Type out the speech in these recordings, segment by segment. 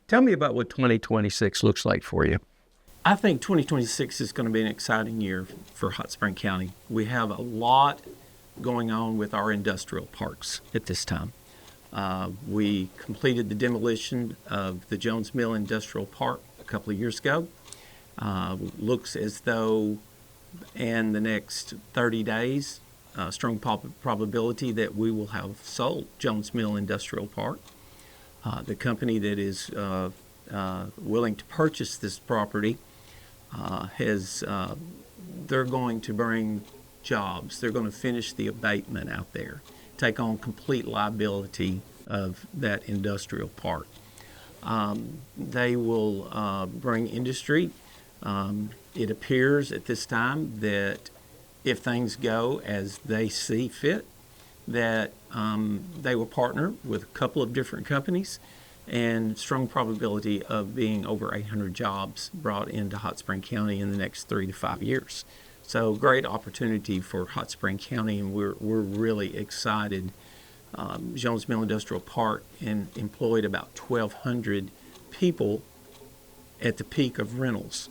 Tell me about what 2026 looks like for you. I think 2026 is going to be an exciting year for Hot Spring County. We have a lot going on with our industrial parks at this time. We completed the demolition of the Jones Mill Industrial Park a couple of years ago. Looks as though in the next 30 days, strong probability that we will have sold Jones Mill Industrial Park. The company that is willing to purchase this property they're going to bring jobs. They're going to finish the abatement out there, take on complete liability of that industrial park. They will bring industry. It appears at this time that if things go as they see fit, that they will partner with a couple of different companies, and strong probability of being over 800 jobs brought into Hot Spring County in the next 3 to 5 years. So great opportunity for Hot Spring County, and we're really excited. Jones Mill Industrial Park employed about 1,200 people at the peak of rentals.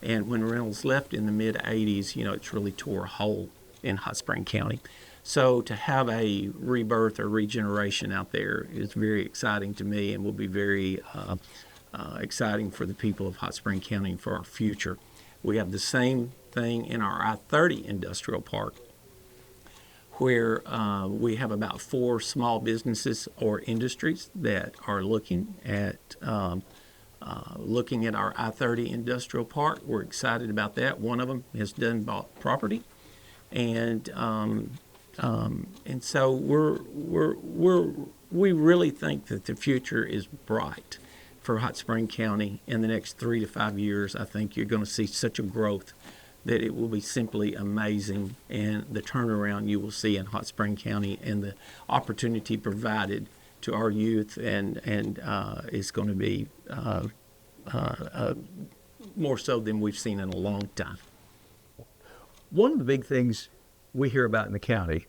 And when rentals left in the mid-'80s, it's really tore a hole in Hot Spring County. So to have a rebirth or regeneration out there is very exciting to me, and will be very exciting for the people of Hot Spring County and for our future. We have the same thing in our I-30 Industrial Park, where we have about 4 small businesses or industries that are looking at our I-30 Industrial Park. We're excited about that. One of them has bought property, and so we really think that the future is bright for Hot Spring County in the next 3 to 5 years. I think you're going to see such a growth that it will be simply amazing, and the turnaround you will see in Hot Spring County and the opportunity provided to our youth and is going to be more so than we've seen in a long time. One of the big things we hear about in the county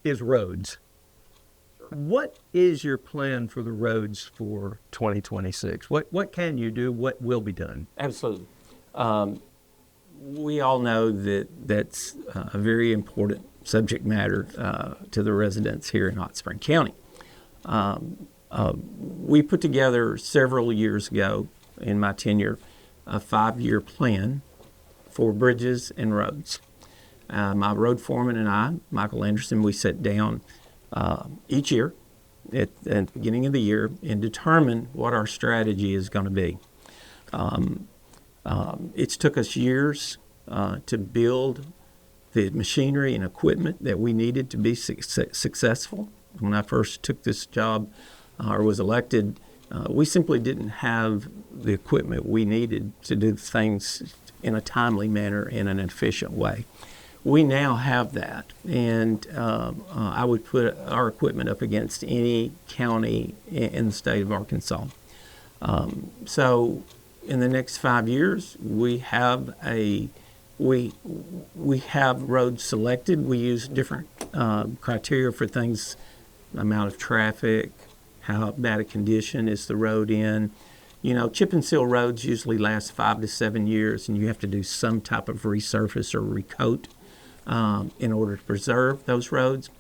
is roads. What is your plan for the roads for 2026? What can you do? What will be done? Absolutely. We all know that that's a very important subject matter to the residents here in Hot Spring County. We put together several years ago in my tenure a 5-year plan for bridges and roads. My road foreman and I, Michael Anderson, we sit down each year at the beginning of the year and determine what our strategy is going to be. It's took us years to build the machinery and equipment that we needed to be successful. When I first took this job or was elected, we simply didn't have the equipment we needed to do things in a timely manner, in an efficient way. We now have that, and I would put our equipment up against any county in the state of Arkansas. So in the next 5 years, we have roads selected. We use different criteria for things: amount of traffic, how bad a condition is the road in. Chip and seal roads usually last 5 to 7 years, and you have to do some type of resurface or recoat in order to preserve those roads.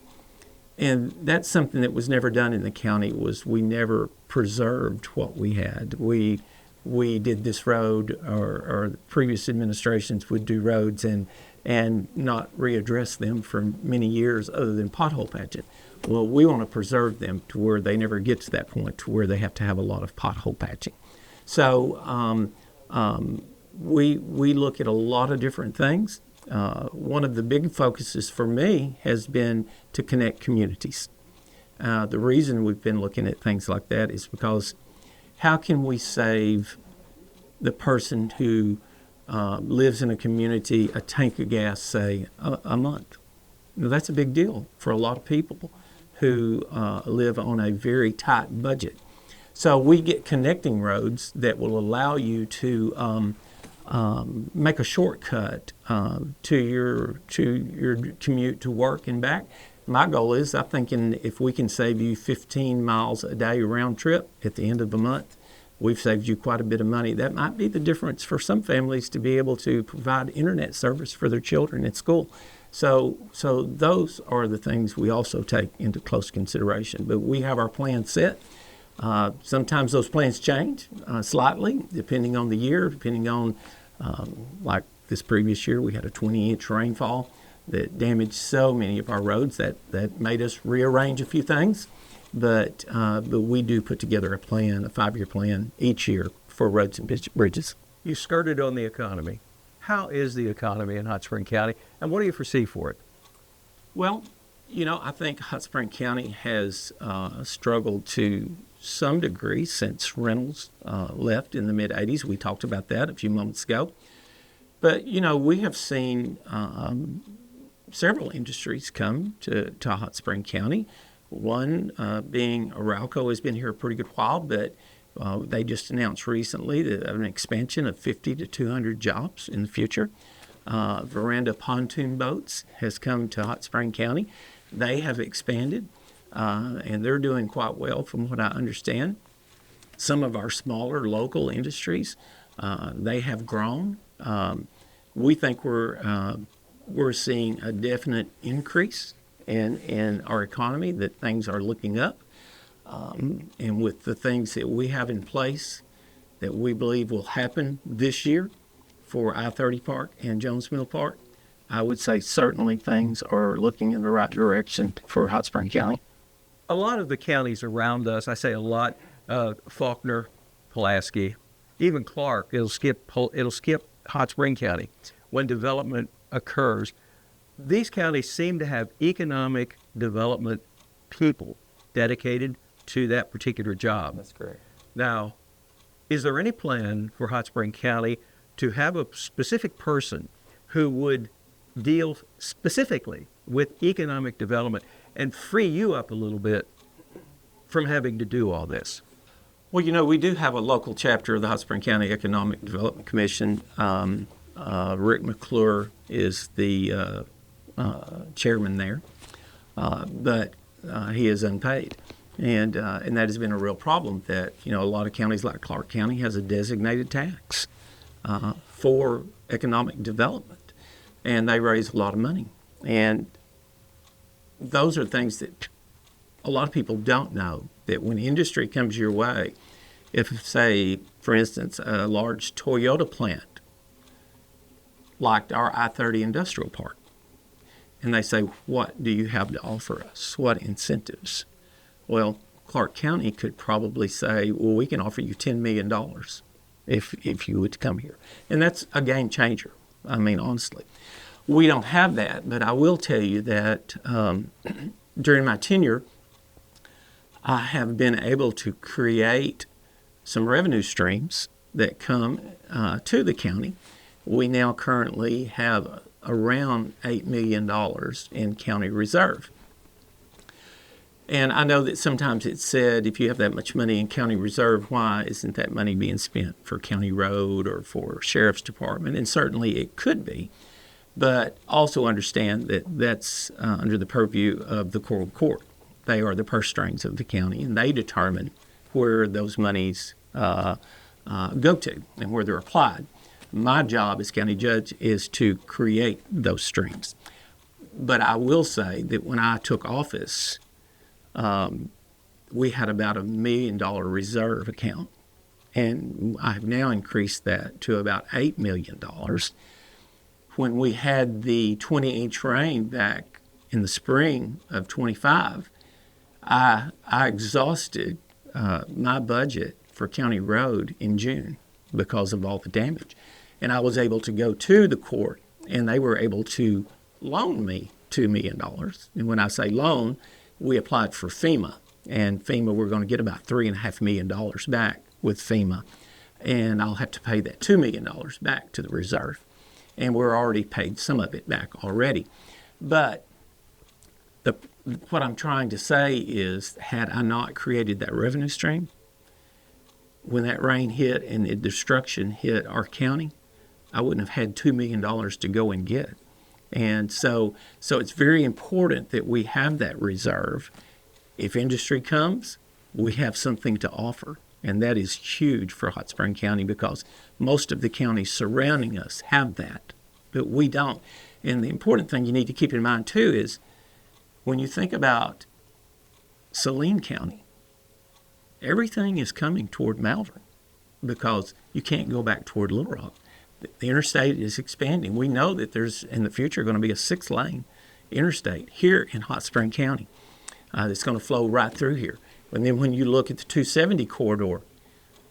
And that's something that was never done in the county. We never preserved what we had. We did this road, or previous administrations would do roads and not readdress them for many years other than pothole patching. Well, we want to preserve them to where they never get to that point to where they have to have a lot of pothole patching. So we look at a lot of different things. One of the big focuses for me has been to connect communities. The reason we've been looking at things like that is because how can we save the person who lives in a community a tank of gas, say, a month? That's a big deal for a lot of people who live on a very tight budget. So we get connecting roads that will allow you to make a shortcut to your commute to work and back. My goal is, I'm thinking if we can save you 15 miles a day round trip at the end of the month, we've saved you quite a bit of money. That might be the difference for some families to be able to provide internet service for their children at school. So those are the things we also take into close consideration. But we have our plan set. Sometimes those plans change slightly depending on the year, depending on, like this previous year, we had a 20-inch rainfall that damaged so many of our roads that made us rearrange a few things. But we do put together a plan, a 5-year plan each year for roads and bridges. You skirted on the economy. How is the economy in Hot Spring County, and what do you foresee for it? Well, I think Hot Spring County has struggled to some degree since Reynolds left in the mid-'80s. We talked about that a few moments ago. But, we have seen several industries come to Hot Spring County. One being Arauco has been here a pretty good while, but they just announced recently that an expansion of 50 to 200 jobs in the future. Veranda Pontoon Boats has come to Hot Spring County. They have expanded, and they're doing quite well from what I understand. Some of our smaller local industries, they have grown. We think we're seeing a definite increase in our economy, that things are looking up. And with the things that we have in place that we believe will happen this year for I-30 Park and Jones Mill Park, I would say certainly things are looking in the right direction for Hot Spring County. A lot of the counties around us, I say a lot, Faulkner, Pulaski, even Clark, it'll skip Hot Spring County when development occurs. These counties seem to have economic development people dedicated to that particular job. That's correct. Now, is there any plan for Hot Spring County to have a specific person who would deal specifically with economic development and free you up a little bit from having to do all this? Well, we do have a local chapter of the Hot Spring County Economic Development Commission. Rick McClure is the chairman there, but he is unpaid. And that has been a real problem that, a lot of counties like Clark County has a designated tax for economic development, and they raise a lot of money. And those are things that a lot of people don't know, that when industry comes your way, if, say, for instance, a large Toyota plant like our I-30 industrial park, and they say, what do you have to offer us? What incentives? Well, Clark County could probably say, well, we can offer you $10 million if you would come here. And that's a game changer. I mean, honestly. We don't have that, but I will tell you that during my tenure, I have been able to create some revenue streams that come to the county. We now currently have around $8 million in county reserve. And I know that sometimes it's said, if you have that much money in county reserve, why isn't that money being spent for county road or for sheriff's department? And certainly it could be. But also understand that that's under the purview of the court. They are the purse strings of the county, and they determine where those monies go to and where they're applied. My job as county judge is to create those streams. But I will say that when I took office, we had about $1 million reserve account, and I have now increased that to about $8 million. When we had the 20-inch rain back in the spring of 25, I exhausted my budget for county road in June because of all the damage. And I was able to go to the court, and they were able to loan me $2 million. And when I say loan, we applied for FEMA. And FEMA, we're going to get about $3.5 million back with FEMA. And I'll have to pay that $2 million back to the reserve. And we're already paid some of it back already. But what I'm trying to say is, had I not created that revenue stream, when that rain hit and the destruction hit our county, I wouldn't have had $2 million to go and get. And so it's very important that we have that reserve. If industry comes, we have something to offer. And that is huge for Hot Spring County because most of the counties surrounding us have that, but we don't. And the important thing you need to keep in mind, too, is when you think about Saline County, everything is coming toward Malvern because you can't go back toward Little Rock. The interstate is expanding. We know that there's, in the future, going to be a 6-lane interstate here in Hot Spring County that's going to flow right through here. And then when you look at the 270 corridor,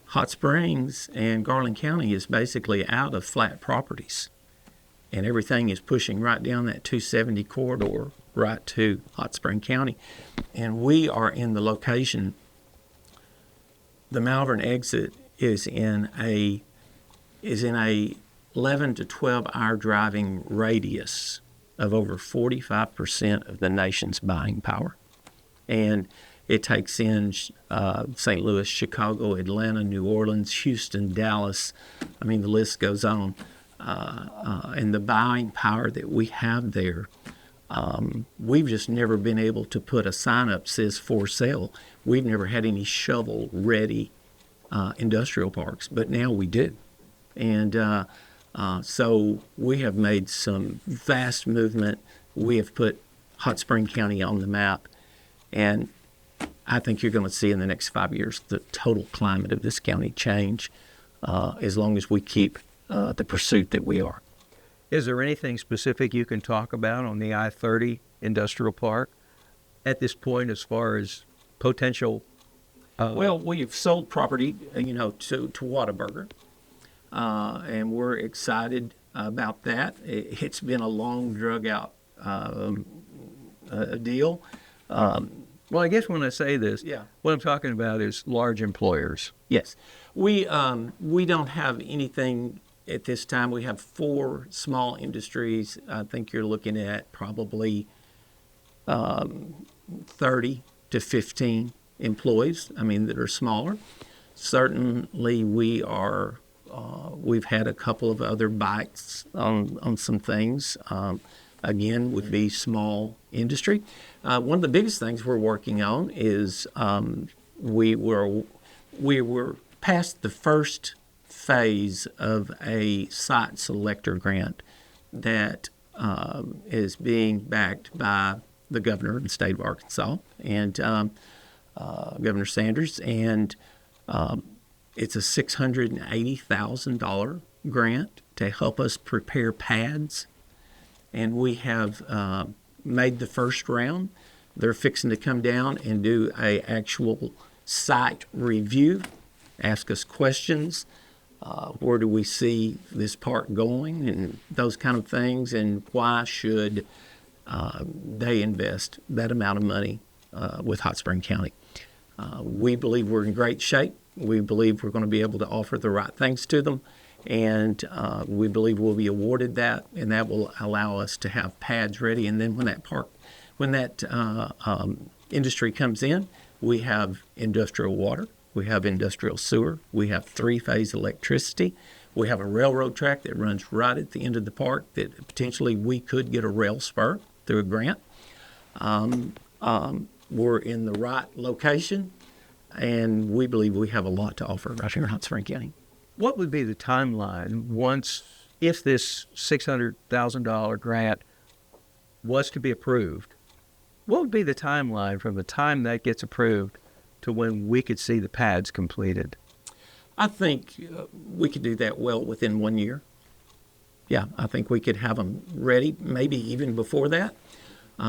Hot Springs and Garland County is basically out of flat properties. And everything is pushing right down that 270 corridor right to Hot Spring County. And we are in the location. The Malvern exit is in a 11 to 12 hour driving radius of over 45% of the nation's buying power. And it takes in St. Louis, Chicago, Atlanta, New Orleans, Houston, Dallas. I mean, the list goes on. And the buying power that we have there, we've just never been able to put a sign up that says for sale. We've never had any shovel-ready industrial parks, but now we do. And so we have made some vast movement. We have put Hot Spring County on the map. And I think you're going to see in the next 5 years the total climate of this county change as long as we keep the pursuit that we are. Is there anything specific you can talk about on the I-30 industrial park at this point as far as potential? Well, we've sold property, to Whataburger, and we're excited about that. It's been a long, drug-out deal. Well, I guess when I say this, Yeah. what I'm talking about is large employers. Yes. We don't have anything at this time. We have 4 small industries. I think you're looking at probably 30 to 15 employees, that are smaller. Certainly we've had a couple of other bites on some things. Again, would be small industry. One of the biggest things we're working on is we were past the first phase of a site selector grant that is being backed by the governor of the state of Arkansas and Governor Sanders, and it's a $680,000 grant to help us prepare pads. And we have made the first round. They're fixing to come down and do a actual site review, ask us questions. Where do we see this park going and those kind of things, and why should they invest that amount of money with Hot Spring County? We believe we're in great shape. We believe we're going to be able to offer the right things to them. And we believe we'll be awarded that, and that will allow us to have pads ready. And then when that industry comes in, we have industrial water, we have industrial sewer, we have 3-phase electricity, we have a railroad track that runs right at the end of the park that potentially we could get a rail spur through a grant. We're in the right location, and we believe we have a lot to offer right here in Hot Spring County. What would be the timeline if this $600,000 grant was to be approved? What would be the timeline from the time that gets approved to when we could see the pads completed? I think we could do that well within 1 year. Yeah, I think we could have them ready, maybe even before that,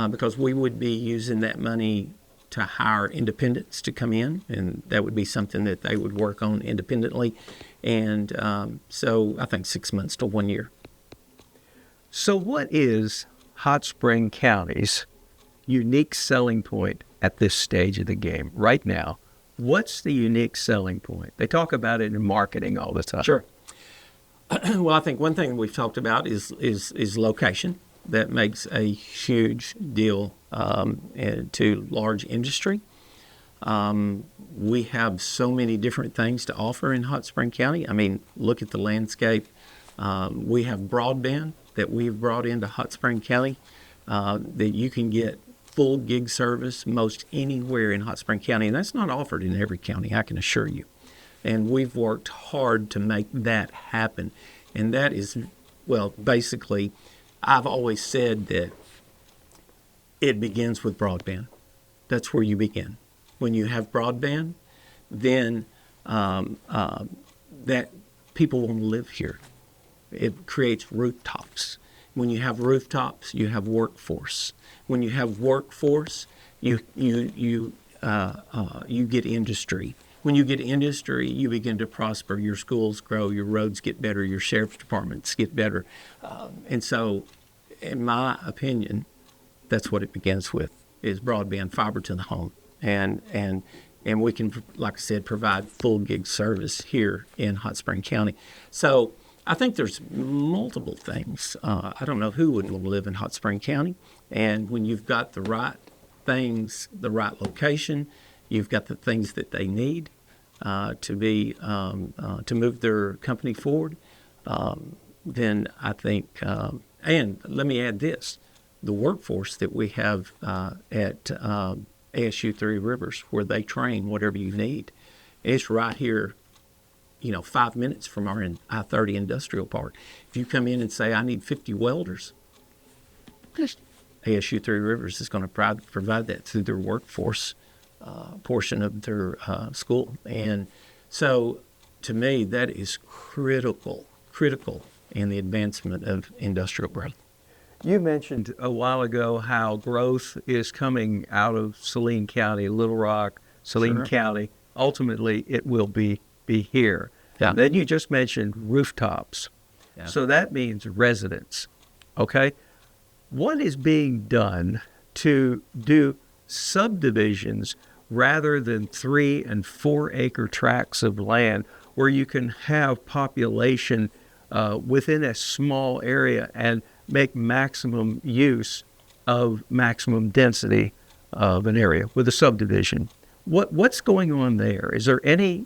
because we would be using that money to hire independents to come in, and that would be something that they would work on independently. And so I think 6 months to 1 year. So what is Hot Spring County's unique selling point at this stage of the game right now? What's the unique selling point? They talk about it in marketing all the time. Sure. Well, I think one thing we've talked about is location. That makes a huge deal to large industry. We have so many different things to offer in Hot Spring County. Look at the landscape. We have broadband that we've brought into Hot Spring County that you can get full gig service most anywhere in Hot Spring County, and that's not offered in every county, I can assure you. And we've worked hard to make that happen. And that is, well, basically, I've always said that it begins with broadband. That's where you begin. When you have broadband, then that people want to live here. It creates rooftops. When you have rooftops, you have workforce. When you have workforce, you get industry. When you get industry, you begin to prosper. Your schools grow, your roads get better, your sheriff's departments get better. And so, in my opinion, that's what it begins with, is broadband fiber to the home. And we can, like I said, provide full gig service here in Hot Spring County. So I think there's multiple things. I don't know who wouldn't live in Hot Spring County. And when you've got the right things, the right location, you've got the things that they need to move their company forward, then I think, and let me add this, the workforce that we have at ASU Three Rivers, where they train whatever you need, it's right here, 5 minutes from our I-30 industrial park. If you come in and say, I need 50 welders, ASU Three Rivers is going to provide that through their workforce portion of their school. And so, to me, that is critical in the advancement of industrial growth. You mentioned a while ago how growth is coming out of Saline County, Little Rock, Saline Sure. County. Ultimately, it will be here. Yeah. Then you just mentioned rooftops. Yeah. So that means residents. Okay? What is being done to do subdivisions rather than 3 and 4 acre tracts of land where you can have population within a small area and make maximum use of maximum density of an area with a subdivision? What's going on there? Is there any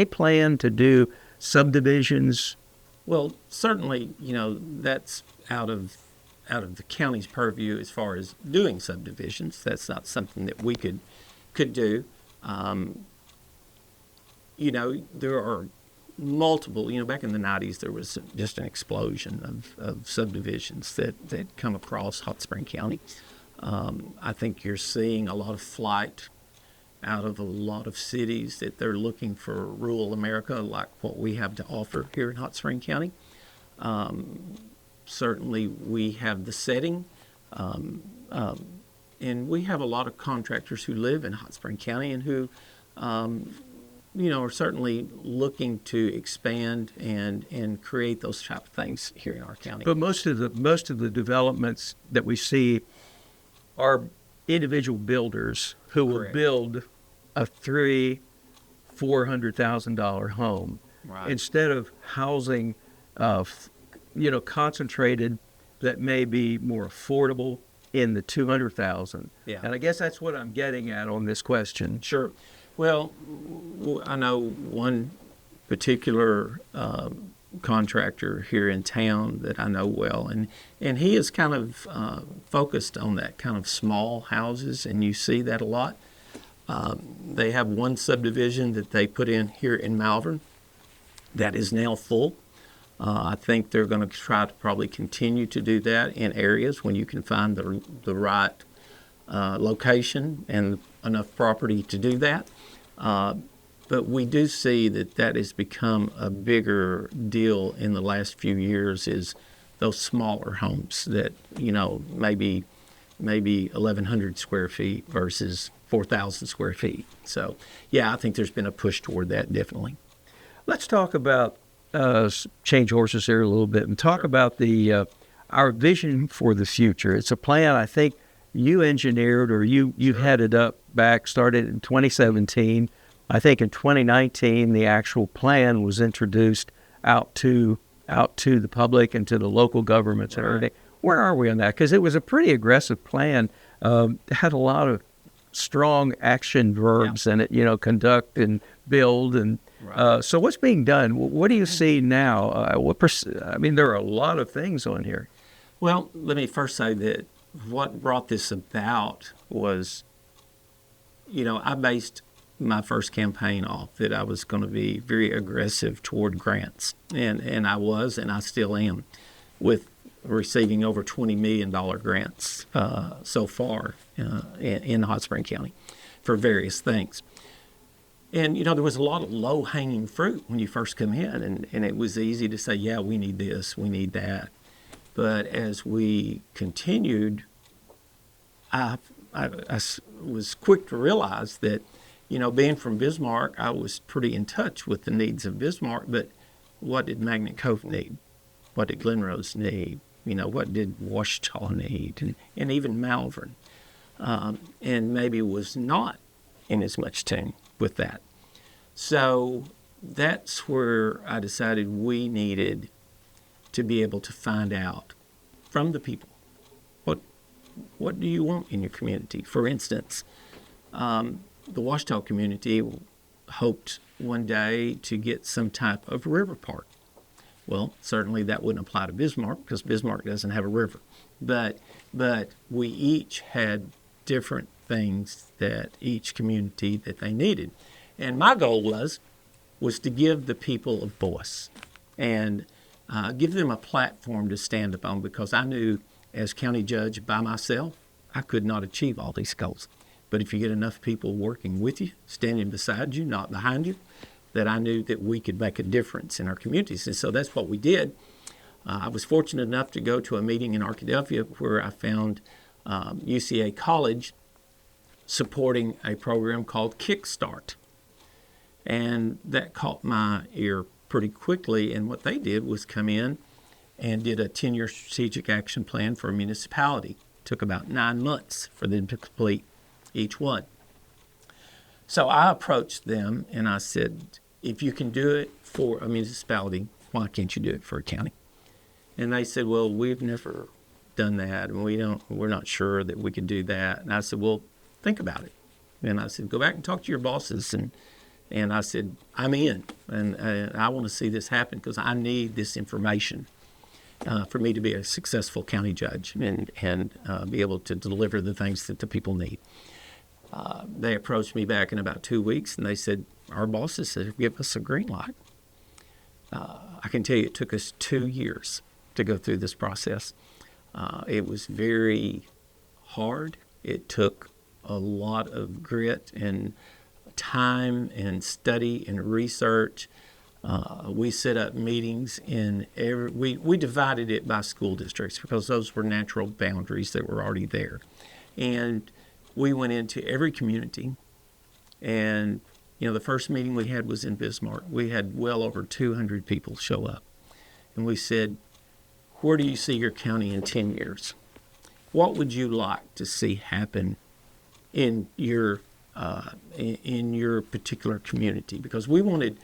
plan to do subdivisions? Well, certainly, that's out of the county's purview as far as doing subdivisions. That's not something that we could do. There are multiple, back in the 90s, there was just an explosion of subdivisions that come across Hot Spring County. I think you're seeing a lot of flight out of a lot of cities that they're looking for rural America, like what we have to offer here in Hot Spring County. Certainly, we have the setting, and we have a lot of contractors who live in Hot Spring County and who, are certainly looking to expand and create those type of things here in our county. But most of the developments that we see are individual builders who will Correct. build a $300,000-$400,000 home Right. instead of housing, concentrated that may be more affordable in the 200,000. Yeah. And I guess that's what I'm getting at on this question. Sure. Well, I know one particular contractor here in town that I know well, and he is kind of focused on that kind of small houses, and you see that a lot. They have one subdivision that they put in here in Malvern that is now full. I think they're going to try to probably continue to do that in areas when you can find the right location and enough property to do that. But we do see that has become a bigger deal in the last few years, is those smaller homes that, maybe 1,100 square feet versus 4,000 square feet. So, yeah, I think there's been a push toward that, definitely. Let's talk about change horses here a little bit and talk about our vision for the future. It's a plan I think you engineered, or you headed up started in 2017. I think in 2019 the actual plan was introduced out to the public and to the local governments and everything. Where are we on that? Because it was a pretty aggressive plan. It had a lot of strong action verbs in it, conduct and build. And so what's being done? What do you see now? There are a lot of things on here. Well, let me first say that what brought this about was, I based my first campaign off that I was going to be very aggressive toward grants, and I was, and I still am, with receiving over $20 million grants so far in Hot Spring County for various things. And, there was a lot of low-hanging fruit when you first come in, and it was easy to say, yeah, we need this, we need that. But as we continued, I was quick to realize that, being from Bismarck, I was pretty in touch with the needs of Bismarck, but what did Magnet Cove need? What did Glen Rose need? What did Ouachita need? And even Malvern. And maybe was not in as much tune with that. So that's where I decided we needed to be able to find out from the people, what do you want in your community? For instance, the Ouachita community hoped one day to get some type of river park. Well, certainly that wouldn't apply to Bismarck because Bismarck doesn't have a river. But we each had different things that each community that they needed. And my goal was to give the people a voice and give them a platform to stand upon, because I knew as county judge by myself, I could not achieve all these goals. But if you get enough people working with you, standing beside you, not behind you, that I knew that we could make a difference in our communities. And so that's what we did. I was fortunate enough to go to a meeting in Arkadelphia where I found UCA College supporting a program called Kickstart. And that caught my ear pretty quickly. And what they did was come in and did a 10-year strategic action plan for a municipality. It took about 9 months for them to complete each one. So I approached them and I said, if you can do it for a municipality, why can't you do it for a county? And they said, well, we've never done that, and we're not sure that we could do that. And I said, well, think about it. And I said, go back and talk to your bosses. And I said, I'm in, and I want to see this happen because I need this information for me to be a successful county judge and be able to deliver the things that the people need. They approached me back in about 2 weeks, and they said, our bosses said, give us a green light. I can tell you it took us 2 years to go through this process. It was very hard. It took a lot of grit and time and study and research. We set up meetings in we divided it by school districts because those were natural boundaries that were already there. And we went into every community, and the first meeting we had was in Bismarck. We had well over 200 people show up. And we said, where do you see your county in 10 years? What would you like to see happen in your particular community? Because we wanted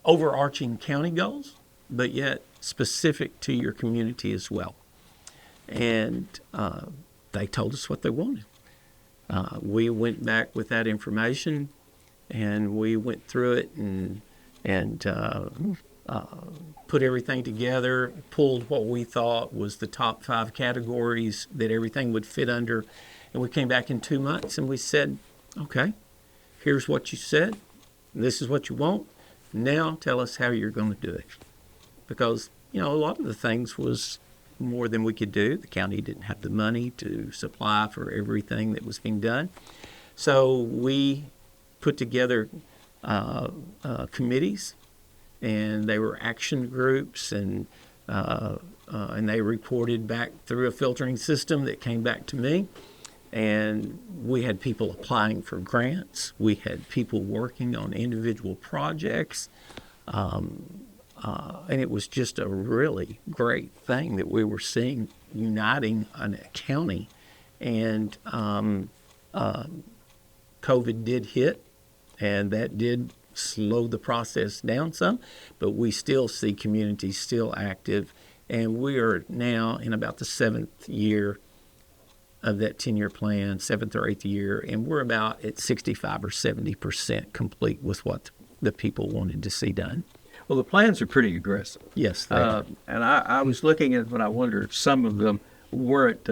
overarching county goals, but yet specific to your community as well. And they told us what they wanted. We went back with that information, and we went through it and put everything together, pulled what we thought was the top 5 categories that everything would fit under. And we came back in 2 months and we said, okay, here's what you said. This is what you want. Now tell us how you're going to do it. Because, a lot of the things was more than we could do. The county didn't have the money to supply for everything that was being done. So we put together committees, and they were action groups, and they reported back through a filtering system that came back to me. And we had people applying for grants. We had people working on individual projects. And it was just a really great thing that we were seeing uniting a county. And COVID did hit, and that did slow the process down some, but we still see communities still active. And we are now in about the 7th year of that 10-year plan, 7th or 8th year, and we're about at 65 or 70% complete with what the people wanted to see done. Well, the plans are pretty aggressive. Yes, they are. And I was looking at, when I wondered if some of them weren't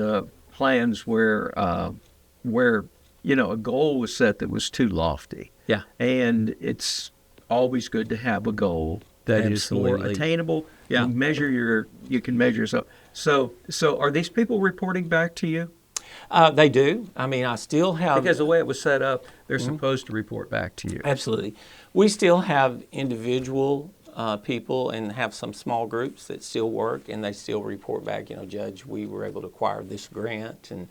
plans where a goal was set that was too lofty. Yeah. Yeah. And it's always good to have a goal that is more Absolutely. attainable. Yeah. You can measure yourself. So are these people reporting back to you? They do. I mean, I still have. Because the way it was set up, they're supposed to report back to you. Absolutely. We still have individual people and have some small groups that still work, and they still report back, Judge, we were able to acquire this grant. And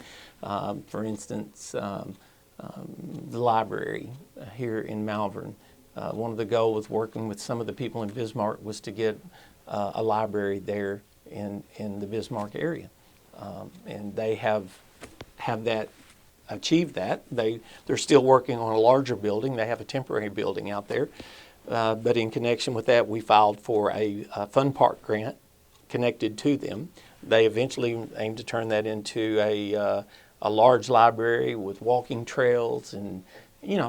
for instance, the library here in Malvern, one of the goals with working with some of the people in Bismarck was to get a library there in the Bismarck area. And they have that achieved that. They're still working on a larger building. They have a temporary building out there. But in connection with that, we filed for a fun park grant connected to them. They eventually aim to turn that into a large library with walking trails and,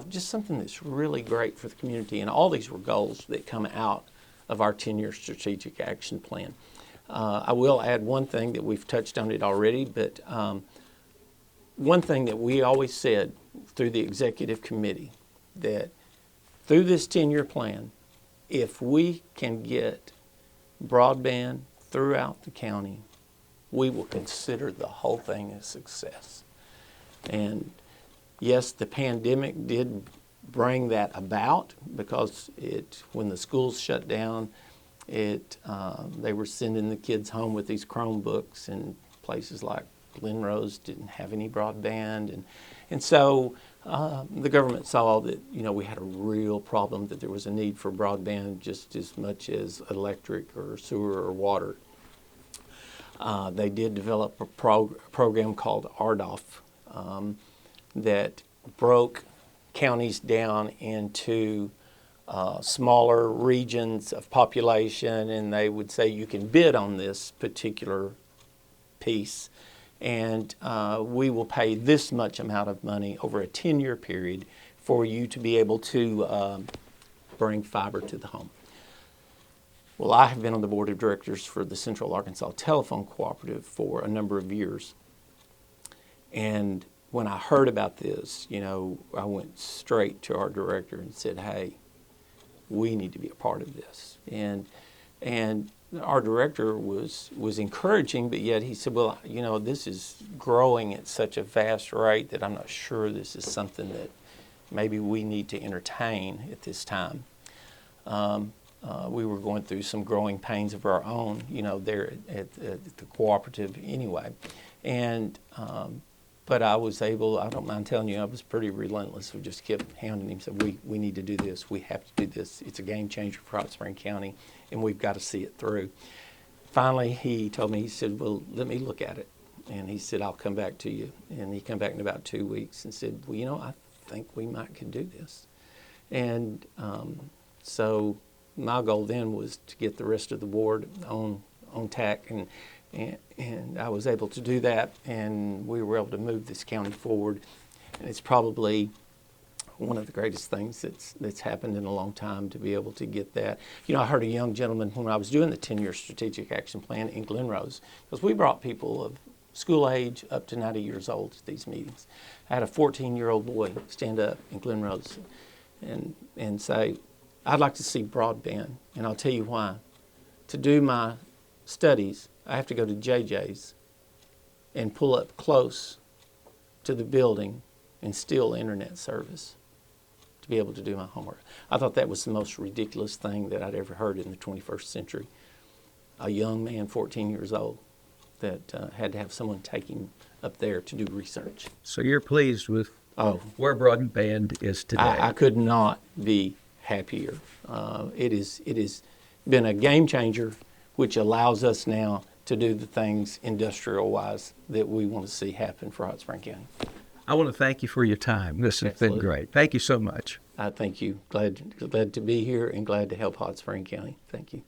just something that's really great for the community. And all these were goals that come out of our 10-year strategic action plan. I will add one thing that we've touched on it already, but one thing that we always said through the executive committee, that through this 10-year plan, if we can get broadband throughout the county, we will consider the whole thing a success. And yes, the pandemic did bring that about, because when the schools shut down, they were sending the kids home with these Chromebooks, and places like Glen Rose didn't have any broadband, and so the government saw that we had a real problem, that there was a need for broadband just as much as electric or sewer or water. They did develop a program called RDOF that broke counties down into smaller regions of population, and they would say you can bid on this particular piece, and we will pay this much amount of money over a 10-year period for you to be able to bring fiber to the home. Well, I have been on the board of directors for the Central Arkansas Telephone Cooperative for a number of years. And when I heard about this, I went straight to our director and said, hey, we need to be a part of this. And our director was encouraging, but yet he said, well, this is growing at such a fast rate that I'm not sure this is something that maybe we need to entertain at this time. We were going through some growing pains of our own, there at the cooperative anyway. And but I was able, I don't mind telling you, I was pretty relentless. We just kept hounding him, said, we need to do this. We have to do this. It's a game changer for Hot Spring County, and we've got to see it through. Finally, he told me, he said, well, let me look at it. And he said, I'll come back to you. And he came back in about 2 weeks and said, well, I think we might could do this. And so my goal then was to get the rest of the board on tack, and I was able to do that, and we were able to move this county forward. And it's probably one of the greatest things that's happened in a long time, to be able to get that. I heard a young gentleman when I was doing the 10-year strategic action plan in Glen Rose, because we brought people of school age up to 90 years old to these meetings. I had a 14-year-old boy stand up in Glen Rose and say, I'd like to see broadband, and I'll tell you why. To do my studies, I have to go to JJ's and pull up close to the building and steal internet service to be able to do my homework. I thought that was the most ridiculous thing that I'd ever heard in the 21st century. A young man, 14 years old, that had to have someone take him up there to do research. So you're pleased with where broadband is today? I could not be happier. It has been a game changer, which allows us now to do the things industrial-wise that we want to see happen for Hot Spring County. I want to thank you for your time. This has been great. Thank you so much. I thank you. Glad to be here and glad to help Hot Spring County. Thank you.